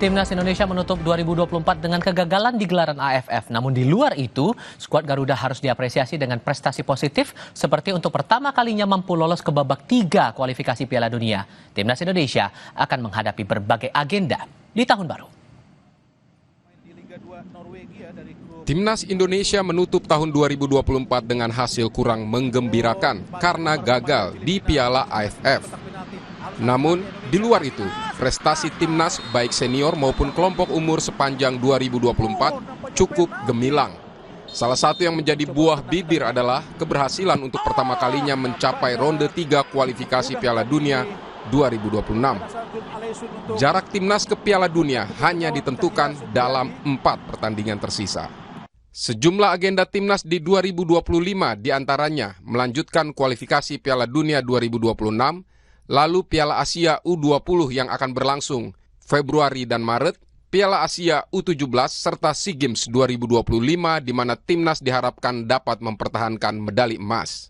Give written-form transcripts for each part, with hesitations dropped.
Timnas Indonesia menutup 2024 dengan kegagalan di gelaran AFF. Namun di luar itu, skuad Garuda harus diapresiasi dengan prestasi positif seperti untuk pertama kalinya mampu lolos ke babak 3 kualifikasi Piala Dunia. Timnas Indonesia akan menghadapi berbagai agenda di tahun baru. Timnas Indonesia menutup tahun 2024 dengan hasil kurang menggembirakan karena gagal di Piala AFF. Namun, di luar itu, prestasi Timnas baik senior maupun kelompok umur sepanjang 2024 cukup gemilang. Salah satu yang menjadi buah bibir adalah keberhasilan untuk pertama kalinya mencapai ronde 3 kualifikasi Piala Dunia 2026. Jarak Timnas ke Piala Dunia hanya ditentukan dalam 4 pertandingan tersisa. Sejumlah agenda Timnas di 2025 diantaranya melanjutkan kualifikasi Piala Dunia 2026, lalu Piala Asia U20 yang akan berlangsung Februari dan Maret, Piala Asia U17 serta SEA Games 2025 di mana Timnas diharapkan dapat mempertahankan medali emas.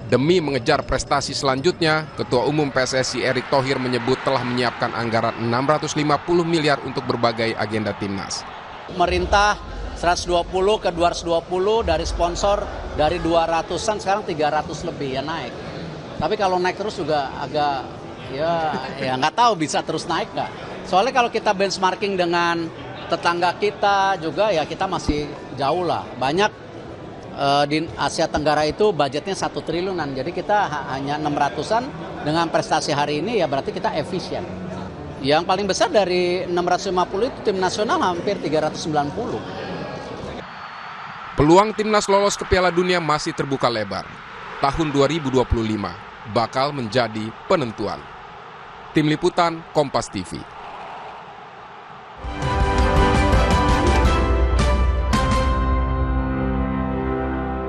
Demi mengejar prestasi selanjutnya, Ketua Umum PSSI Erick Thohir menyebut telah menyiapkan anggaran 650 miliar untuk berbagai agenda Timnas. Pemerintah 120 ke 220 dari sponsor dari 200-an sekarang 300 lebih ya naik. Tapi kalau naik terus juga agak ya nggak tahu bisa terus naik nggak. Soalnya kalau kita benchmarking dengan tetangga kita juga ya kita masih jauh lah. Banyak di Asia Tenggara itu budgetnya 1 triliunan. Jadi kita hanya 600-an dengan prestasi hari ini ya berarti kita efisien. Yang paling besar dari 650 itu tim nasional hampir 390. Peluang Timnas lolos ke Piala Dunia masih terbuka lebar. Tahun 2025 bakal menjadi penentuan. Tim Liputan Kompas TV.